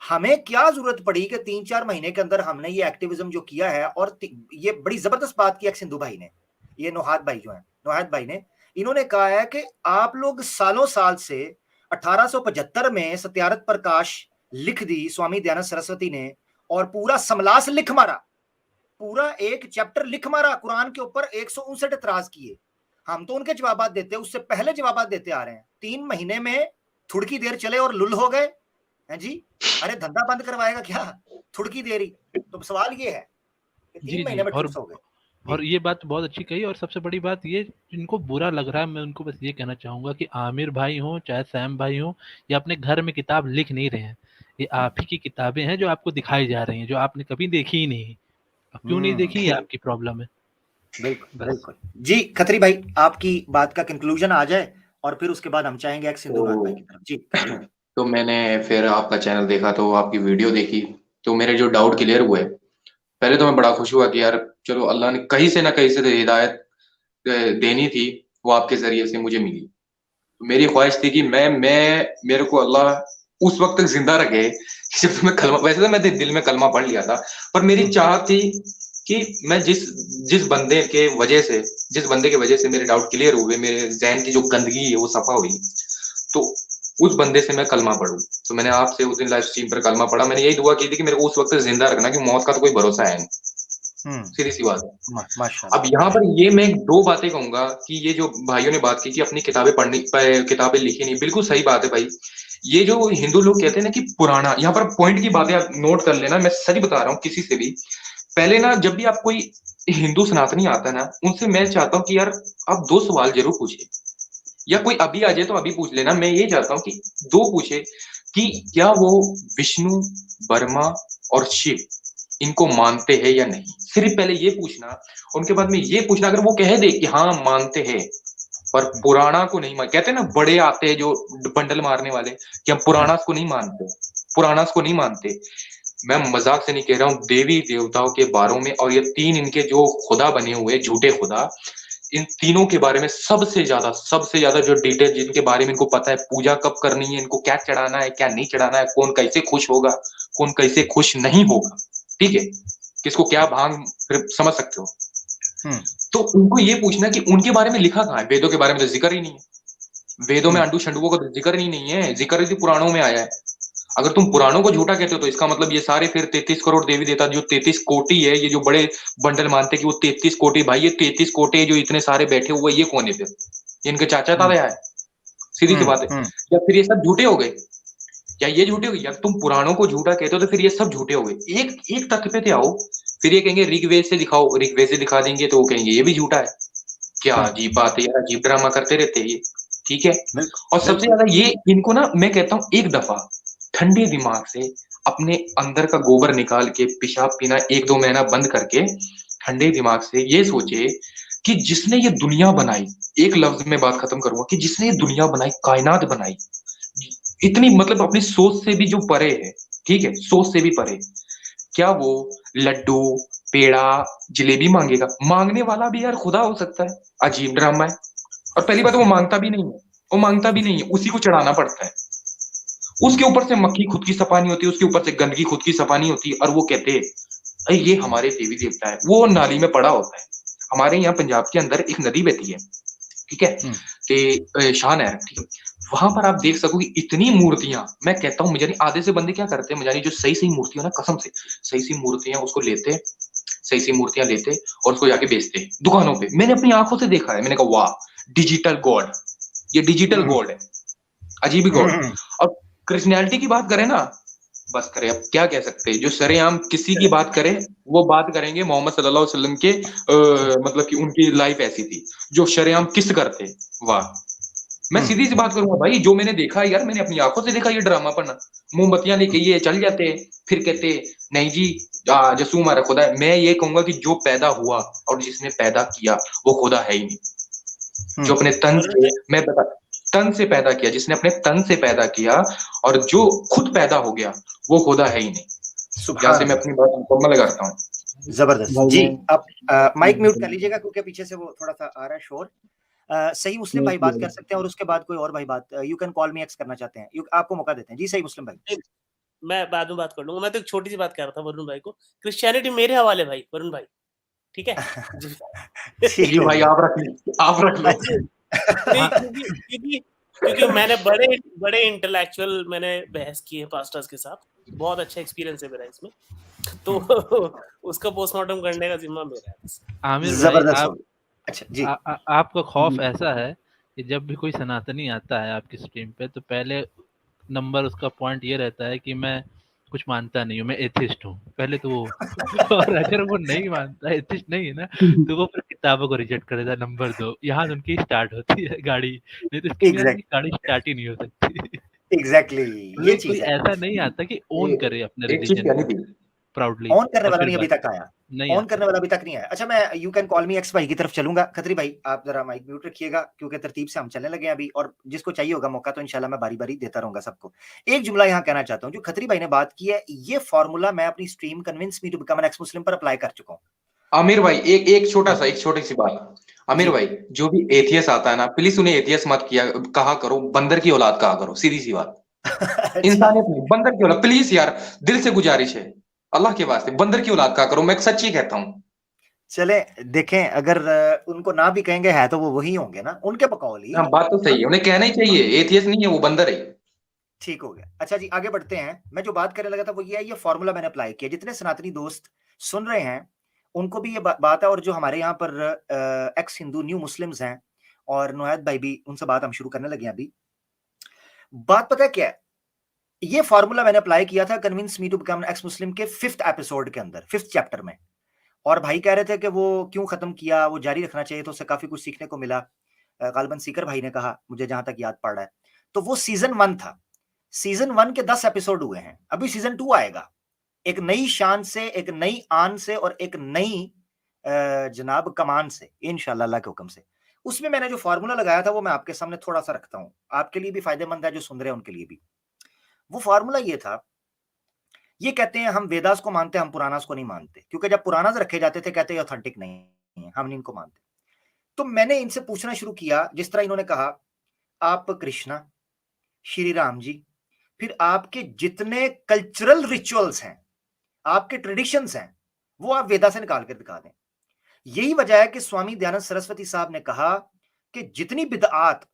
Speaker 1: हमें क्या जरूरत पड़ी कि 3-4 महीने के अंदर हमने ये एक्टिविज्म जो किया है, और ये बड़ी जबरदस्त बात की सिंधु भाई ने, ये नौहाद भाई जो है, नौहाद भाई ने, इन्होंने कहा है कि आप लोग सालों साल से 1875 में सत्याग्रह प्रकाश लिख दी स्वामी दयानंद सरस्वती ने, और पूरा समलास लिख मारा, पूरा एक चैप्टर लिख मारा कुरान के ऊपर, 159 एतराज किए। हम तो उनके जवाब देते, उससे पहले जवाब देते आ रहे हैं। 3 महीने में थोड़ी देर चले और लुल हो गए हैं जी। अरे धंधा बंद करवाएगा क्या थोड़ी देर ही? तो सवाल ये है कि 3 महीने में ठुस हो गए।
Speaker 5: और ये बात बहुत अच्छी कही, और सबसे बड़ी बात ये, जिनको बुरा लग रहा है, मैं उनको बस ये कहना चाहूंगा कि आमिर भाई हो चाहे सैम भाई हो, ये अपने घर में किताब लिख नहीं रहे हैं, ये आप ही की किताबें हैं जो आपको दिखाई जा रही हैं, जो आपने कभी देखी ही नहीं। अब क्यों नहीं देखी, ये आपकी प्रॉब्लम है।
Speaker 1: बिल्कुल बिल्कुल जी। खत्री भाई आपकी बात का कंक्लूजन आ जाए, और फिर उसके बाद हम चाहेंगे एक सिंधु भाई की तरफ जी।
Speaker 2: तो मैंने फिर आपका चैनल देखा, तो आपकी वीडियो देखी, तो मेरे जो डाउट क्लियर हुए। पहले तो मैं बड़ा खुश हुआ कि यार चलो अल्लाह ने कहीं से ना कहीं से हिदायत देनी थी, वो आपके जरिए से मुझे मिली। तो मेरी ख्वाहिश थी कि मेरे को अल्लाह उस वक्त तक जिंदा रखे जब मैं कलमा, वैसे तो मैं दिल में कलमा पढ़ लिया था, पर मेरी चाह थी कि मैं जिस बंदे के वजह से मेरे डाउट क्लियर हुए, मेरे जहन की जो गंदगी है वो सफा हुई, तो उस बंदे से मैं कलमा पढ़ूं। तो मैंने आपसे उस दिन लाइव स्ट्रीम पर कलमा पढ़ा। मैंने यही दुआ की थी कि मेरे को उस वक्त जिंदा रखना, कि मौत का तो कोई भरोसा है नहीं, सीधी सी बात है। अब यहाँ पर ये मैं 2 बातें कहूंगा कि ये जो भाइयों ने बात की कि अपनी किताबें लिखी नहीं, बिल्कुल सही बात है भाई। ये जो हिंदू लोग कहते हैं ना कि पुराना, यहाँ पर पॉइंट की बातें आप नोट कर लेना, मैं सच बता रहा हूँ, किसी से भी पहले ना जब भी आप कोई हिंदू सनातनी आता है ना, उनसे मैं चाहता हूँ कि यार आप 2 सवाल जरूर पूछे, या कोई अभी आ जाए तो अभी पूछ लेना। मैं ये चाहता हूँ कि 2 पूछे कि क्या वो विष्णु, ब्रह्मा और शिव इनको मानते हैं या नहीं। सिर्फ पहले ये पूछना, उनके बाद में ये पूछना, अगर वो कह दे कि हाँ मानते हैं पर पुराणा को नहीं मान, कहते हैं ना बड़े आते हैं जो बंडल मारने वाले, कि हम पुराणास को नहीं मानते, पुराणास को नहीं मानते। मैं मजाक से नहीं कह रहा हूँ, देवी देवताओं के बारे में, और ये 3 इनके जो खुदा बने हुए झूठे खुदा, इन तीनों के बारे में सबसे ज्यादा जो डिटेल जिनके बारे में इनको पता है, पूजा कब करनी है, इनको क्या चढ़ाना है क्या नहीं चढ़ाना है, कौन कैसे खुश होगा कौन कैसे खुश नहीं होगा, ठीक है, किसको क्या भांग, फिर समझ सकते हो। तो उनको ये पूछना कि उनके बारे में लिखा कहाँ है। वेदों के बारे में तो जिक्र ही नहीं है, वेदों में अंडू शंडुओं का तो जिक्र ही नहीं है, जिक्र ही पुराणों में आया है। अगर तुम पुराणों को झूठा कहते हो तो इसका मतलब ये सारे फिर 33 करोड़ देवी देवता जो 33 कोटि है, ये जो बड़े बंडल मानते कि वो 33 कोटि, भाई ये 33 कोटि जो इतने सारे बैठे हुए ये कौन है फिर? ये इनके चाचा ताया है, सीधी सी बात है। या फिर ये सब झूठे हो गए, या ये झूठे हो गए, या तुम पुराणों को झूठा कहते हो तो फिर ये सब झूठे हो गए। एक तथ्य पे आओ, फिर ये कहेंगे ऋग्वेद से दिखाओ, ऋग्वेद से दिखा देंगे तो वो कहेंगे ये भी झूठा है। क्या अजीब बात है यार, अजीब ड्रामा करते रहते हैं ये, ठीक है। और सबसे ज्यादा ये इनको ना, मैं कहता हूँ एक दफा ठंडे दिमाग से अपने अंदर का गोबर निकाल के पेशाब पीना 1-2 महीना बंद करके ठंडे दिमाग से ये सोचे कि जिसने ये दुनिया बनाई, एक लफ्ज में बात खत्म करूंगा, कि जिसने ये दुनिया बनाई, कायनात बनाई, इतनी मतलब अपनी सोच से भी जो परे है, ठीक है, सोच से भी परे, क्या वो लड्डू पेड़ा जलेबी मांगेगा? मांगने वाला भी यार खुदा हो सकता है। अजीब ड्रामा है। और पहली बात वो मांगता भी नहीं है, वो मांगता भी नहीं है, उसी को चढ़ाना पड़ता है। उसके ऊपर से मक्खी खुद की सफानी होती है, उसके ऊपर से गंदगी खुद की सफानी होती है, और वो कहते हैं अरे ये हमारे देवी देवता है। वो नाली में पड़ा होता है। हमारे यहाँ पंजाब के अंदर एक नदी बहती है, ठीक है, कि शाह नहर, ठीक है, वहां पर आप देख सकोगे इतनी मूर्तियां, मैं कहता हूँ मुझे नहीं, आधे से बंदे क्या करते हैं मुझे नहीं, जो सही सही मूर्तियां ना, कसम से सही सही मूर्तियां उसको लेते, सही सही मूर्तियां लेते और उसको जाके बेचते दुकानों पे। मैंने अपनी आंखों से देखा है, मैंने कहा वाह डिजिटल गॉड, ये डिजिटल गॉड है, अजीब गॉड। और क्रिश्चियनिटी की बात करें ना, बस करें, अब क्या कह सकते हैं, जो सरेआम किसी की बात करें वो बात करेंगे मोहम्मद सल्लल्लाहु अलैहि वसल्लम के, मतलब कि उनकी लाइफ ऐसी थी, जो शरेआम किस करते, वाह। मैं सीधी सी बात करूंगा भाई, जो मैंने देखा है यार, मैंने अपनी आंखों से देखा ये ड्रामा पढ़ना, मोमबत्तियां लेके ये चल जाते, फिर कहते नहीं जी जसू हमारा खुदा है। मैं ये कहूंगा कि जो पैदा हुआ और जिसने पैदा किया वो खुदा है ही नहीं। जो अपने तन से, मैं बता, तन से पैदा किया, जिसने अपने तन से पैदा किया और जो खुद पैदा हो गया वो खुदा है ही नहीं। यहाँ से मैं अपनी बात मुकम्मल करता हूँ।
Speaker 1: जबरदस्त जी। अब माइक म्यूट कर लीजिएगा क्योंकि पीछे से वो थोड़ा सा आ रहा है शोर। सही मुस्लिम भाई बात कर सकते हैं और उसके बाद कोई और भाई बात, you can call me x करना चाहते हैं, आपको मौका देते हैं जी। सही मुस्लिम भाई,
Speaker 4: मैं बाद में बात कर लूंगा। मैं तो एक छोटी सी बात कर रहा था वरुण भाई को, क्रिश्चियनिटी मेरे हवाले भाई, वरुण भाई, ठीक है।
Speaker 2: जी भाई आप रख लो, आप रख लो।
Speaker 4: क्योंकि मैंने बड़े इंटेलेक्चुअल मैंने बहस की है पास्टर्स के साथ, बहुत अच्छा एक्सपीरियंस है मेरा इसमें, तो उसका पोस्टमार्टम करने का जिम्मा मेरा है।
Speaker 5: आमिर भाई, अच्छा जी, आपका खौफ ऐसा है कि जब भी कोई सनातनी आता है आपकी स्ट्रीम पे तो पहले नंबर उसका पॉइंट ये रहता है कि मैं कुछ मानता नहीं हूँ, मैं एथिस्ट हूँ, पहले तो वो और अगर वो नहीं मानता, एथिस्ट नहीं है ना, तो वो फिर किताबों को रिजेक्ट कर देता है, नंबर 2, यहाँ उनकी स्टार्ट होती है गाड़ी, नहीं तो इसकी गाड़ी स्टार्ट ही नहीं हो सकती।
Speaker 1: एग्जैक्टली ये चीज है।
Speaker 5: ऐसा नहीं आता कि ओन करे अपने रिलीजन प्राउडली,
Speaker 1: ऑन करने वाला नहीं अभी तक आया, ऑन करने वाला अभी तक नहीं आया। अच्छा, मैं you can call me ex भाई की तरफ चलूंगा। खत्री भाई आप जरा माइक म्यूट रखिएगा क्योंकि तरतीब से हम चलने लगे अभी, और जिसको चाहिए होगा मौका तो इंशाल्लाह मैं बारी बारी देता रहूंगा सबको। एक जुमला यहाँ कहना चाहता हूँ, जो खत्री भाई ने बात की है, ये फॉर्मूला मैं अपनी stream convince me to become an ex Muslim पर अप्लाई कर चुका हूँ।
Speaker 2: आमिर भाई एक छोटी सी बात, आमिर भाई जो भी एथियस आता है ना, प्लीज उन्हें एथियस मत कहा करो, बंदर की औलाद कहा करो, सीधी सी बात। इंसानियत नहीं, बंदर की औलाद, प्लीज यार, दिल से गुजारिश है, अल्लाह के वास्ते बंदर की औलाद कहा करो, मैं सच्ची कहता हूँ।
Speaker 1: चले देखें, अगर उनको ना भी कहेंगे है तो वो वही होंगे ना, उनके बकौल ही।
Speaker 2: हाँ बात तो सही है, उन्हें कहना ही चाहिए, एथियस नहीं है वो, बंदर है।
Speaker 1: ठीक हो गया। अच्छा जी आगे बढ़ते हैं। मैं जो बात करने लगा था वो ये है, ये फॉर्मूला मैंने अप्लाई किया। जितने सनातनी दोस्त सुन रहे हैं उनको भी ये बात है, और जो हमारे यहाँ पर एक्स हिंदू न्यू मुस्लिम्स हैं और नुहैद भाई भी, उनसे बात हम शुरू करने लगे अभी। बात पता है क्या है, ये फॉर्मूला मैंने अप्लाई किया था convince me to become ex Muslim के 5th एपिसोड के अंदर, 5th चैप्टर में। और भाई कह रहे थे कि वो क्यों खत्म किया, वो जारी रखना चाहिए, तो उससे काफी कुछ सीखने को मिला। गालिबन सीकर भाई ने कहा, मुझे जहां तक याद पड़ रहा है। तो वो सीजन 1 था। सीजन 1 के 10 एपिसोड हुए हैं, अभी सीजन 2 आएगा, एक नई शान से, एक नई आन से, और एक नई जनाब कमान से, इंशाल्लाह अल्लाह के हुक्म से। उसमें मैंने जो फार्मूला लगाया था वो मैं आपके सामने थोड़ा सा रखता हूं, आपके लिए भी फायदेमंद है, जो सुन रहे हैं उनके लिए भी। वो फार्मूला ये था, ये कहते हैं हम वेदास को मानते हैं, हम पुराणास को नहीं मानते, क्योंकि जब पुराणास रखे जाते थे कहते हैं ऑथेंटिक नहीं है, हम नहीं इनको मानते। तो मैंने इनसे पूछना शुरू किया, जिस तरह इन्होंने कहा आप कृष्णा, श्री राम जी, फिर आपके जितने कल्चरल रिचुअल्स हैं, आपके ट्रेडिशंस हैं, वो आप वेदा से निकाल कर दिखा दें। यही वजह है कि स्वामी दयानंद सरस्वती साहब ने कहा कि जितनी बिदआत,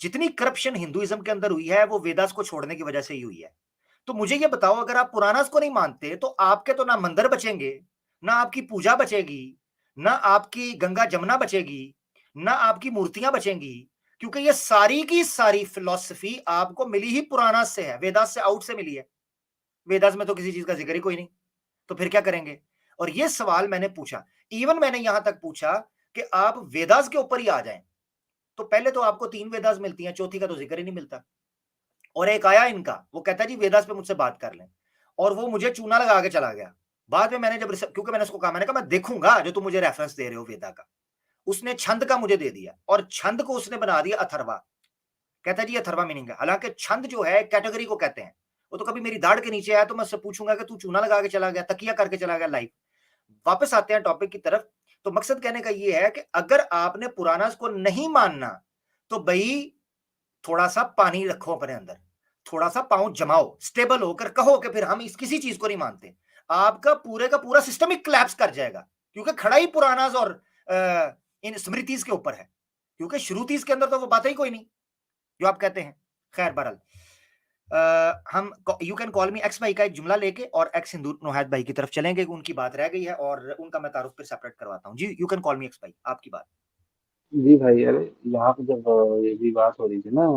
Speaker 1: जितनी करप्शन हिंदुइज्म के अंदर हुई है, वो वेदास को छोड़ने की वजह से ही हुई है। तो मुझे ये बताओ, अगर आप पुराणास को नहीं मानते तो आपके तो ना मंदिर बचेंगे, ना आपकी पूजा बचेगी, ना आपकी गंगा जमुना बचेगी, ना आपकी मूर्तियां बचेंगी, क्योंकि ये सारी की सारी फिलॉसफी आपको मिली ही पुराणास से है, वेदास से आउट से मिली है। वेदास में तो किसी चीज का जिक्र ही कोई नहीं, तो फिर क्या करेंगे? और ये सवाल मैंने पूछा, इवन मैंने यहां तक पूछा कि आप वेदास के ऊपर ही आ जाएं, तो पहले तो आपको 3 वेदास मिलती हैं, चौथी का तो जिक्र ही नहीं मिलता। और एक आया इनका, वो कहता है जी वेदास पे मुझसे बात कर लें, और वो मुझे चूना लगा के चला गया। बाद में मैंने जब क्योंकि मैंने उसको कहा, मैंने कहा मैं देखूंगा जो तुम मुझे रेफरेंस दे रहे हो वेदा का। उसने छंद का मुझे दे दिया, और छंद को उसने बना दिया अथर्वा। कहता है जी अथर्वा मीनिंग है, हालांकि छंद जो है कैटेगरी को कहते हैं। वो तो कभी मेरी दाढ़ के नीचे आया तो मैं उससे पूछूंगा कि तू चूना लगा के चला गया, तकिया करके चला गया लाइव। वापस आते हैं टॉपिक की तरफ। तो मकसद कहने का ये है कि अगर आपने पुराना को नहीं मानना, तो भाई थोड़ा सा पानी रखो अपने अंदर, थोड़ा सा पांव जमाओ, स्टेबल होकर कहो कि फिर हम इस किसी चीज को नहीं मानते। आपका पूरे का पूरा सिस्टम ही क्लैप्स कर जाएगा, क्योंकि खड़ा ही पुराना और इन स्मृतिज के ऊपर है, क्योंकि श्रुतिज के अंदर तो वो बात ही कोई नहीं जो आप कहते हैं। खैर बहरहाल, हम you can call me ex भाई का एक जुमला लेके और एक्स हिंदू नौहाद भाई की तरफ चलेंगे, उनकी बात रह गई है और उनका मैं तारुफ फिर सेपरेट करवाता हूँ। जी you can call me ex भाई, आपकी बात।
Speaker 6: जी भाई, अरे यहाँ पे जब ये भी बात हो रही थी ना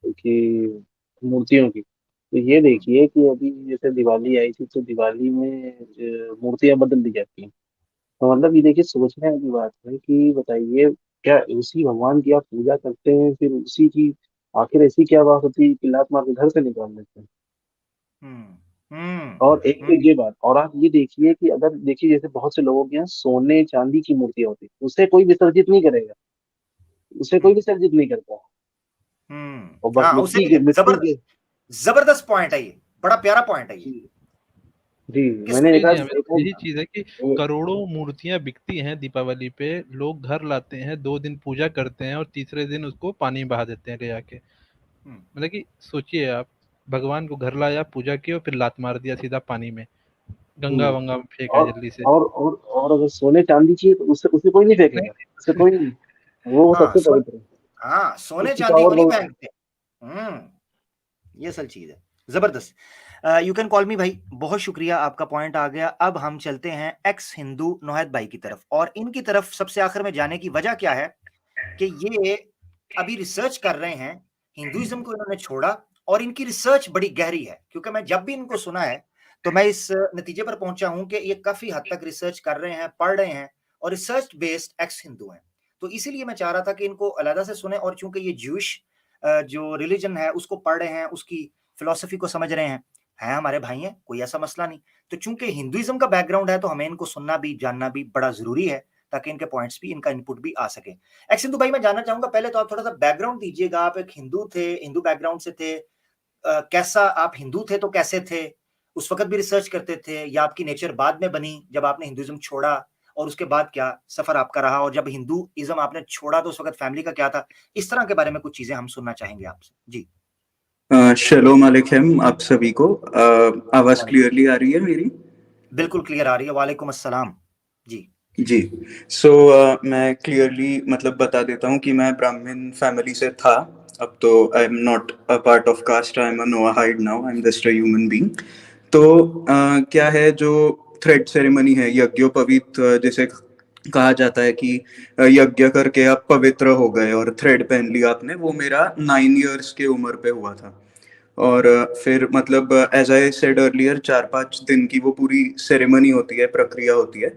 Speaker 6: कि मूर्तियों की, तो ये देखिए कि अभी जैसे दिवाली आई थी तो दिवाली में मूर्तियां बदल दी जाती हैं। तो मतलब ये देखिए, सोचने वाली बात है कि बताइए, क्या उसी भगवान की आप पूजा करते हैं, फिर उसी की आखिर ऐसी क्या बात होती है कि लात मार के घर से निकाल देते हैं। और एक तो ये बात, और आप ये देखिए कि अगर देखिए जैसे बहुत से लोगों के यहाँ सोने चांदी की मूर्तियां होती है, उसे कोई विसर्जित नहीं करेगा, उसे कोई विसर्जित नहीं करता। और बस
Speaker 1: हाँ, उसे नहीं
Speaker 6: मिट्टी के
Speaker 1: जबरदस्त पॉइंट है ये, बड़ा प्यारा पॉइंट है ये।
Speaker 6: जी,
Speaker 1: किस
Speaker 6: मैंने एक
Speaker 5: यही चीज है कि करोड़ों मूर्तियां बिकती हैं दीपावली पे, लोग घर लाते हैं, 2 दिन पूजा करते हैं और तीसरे दिन उसको पानी में बहा देते हैं ले जाके। मतलब कि सोचिए आप, भगवान को घर लाया, पूजा की और फिर लात मार दिया सीधा पानी में, गंगा वंगा में फेंका जल्दी से।
Speaker 6: और अगर सोने चांदी की तो उसे कोई नहीं फेंकेगा, उसे कोई नहीं, वो सबसे पवित्र है।
Speaker 1: हाँ, सोने
Speaker 6: उसकी
Speaker 1: चांदी को
Speaker 6: पावर
Speaker 1: नहीं
Speaker 6: बहुत है।
Speaker 1: फेंकते। ये असल चीज है, जबरदस्त। यू कैन कॉल मी भाई, बहुत शुक्रिया, आपका पॉइंट आ गया। अब हम चलते हैं एक्स हिंदू नौहद भाई की तरफ, और इनकी तरफ सबसे आखिर में जाने की वजह क्या है कि ये अभी रिसर्च कर रहे हैं, हिंदुइज्म को इन्होंने छोड़ा और इनकी रिसर्च बड़ी गहरी है। क्योंकि मैं जब भी इनको सुना है तो मैं इस नतीजे पर पहुंचा हूं कि ये काफी हद तक रिसर्च कर रहे हैं, पढ़ रहे हैं, और रिसर्च बेस्ड एक्स हिंदू हैं। तो इसीलिए मैं चाह रहा था कि इनको अलग से सुने, और चूंकि ये ज्यूइश जो रिलीजन है उसको पढ़ रहे हैं, उसकी फिलॉसफी को समझ रहे हैं हमारे भाई हैं, कोई ऐसा मसला नहीं। तो चूंकि हिंदुइज्म का बैकग्राउंड है तो हमें इनको सुनना भी, जानना भी बड़ा जरूरी है, ताकि इनके पॉइंट्स भी, इनका इनपुट भी आ सके। एक्स हिंदू भाई, मैं जानना चाहूंगा, पहले तो आप थोड़ा सा बैकग्राउंड दीजिएगा। आप एक हिंदू थे, हिंदू बैकग्राउंड से थे, कैसा आप हिंदू थे तो कैसे थे, उस वक्त भी रिसर्च करते थे, या आपकी नेचर बाद में बनी जब आपने हिंदुइज्म छोड़ा, और उसके बाद क्या सफर आपका रहा, और जब हिंदुइज्म आपने छोड़ा तो उस वक्त फैमिली का क्या था? इस तरह के बारे में कुछ चीजें हम सुनना चाहेंगे आपसे। जी
Speaker 3: शलोम अलैकुम आप सभी को। आवाज क्लियरली आ रही है मेरी?
Speaker 1: बिल्कुल क्लियर आ रही है, वालेकुम अस्सलाम। जी
Speaker 3: जी। सो मैं क्लियरली मतलब बता देता हूँ कि मैं ब्राह्मण फैमिली से था। अब तो I am not a part of caste, I am a Noahide now, I am just a human being. तो क्या है जो थ्रेड सेरेमनी है, यज्ञोपवीत जिसे कहा जाता है कि यज्ञ करके आप पवित्र हो गए और थ्रेड पहन लिया आपने, वो मेरा 9 इयर्स के उम्र पे हुआ था। और फिर मतलब एज आई सेड अर्लियर, 4-5 दिन की वो पूरी सेरेमनी होती है, प्रक्रिया होती है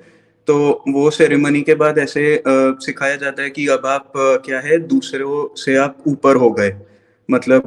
Speaker 3: तो वो सेरेमनी के बाद ऐसे सिखाया जाता है कि अब आप क्या है दूसरों से आप ऊपर हो गए, मतलब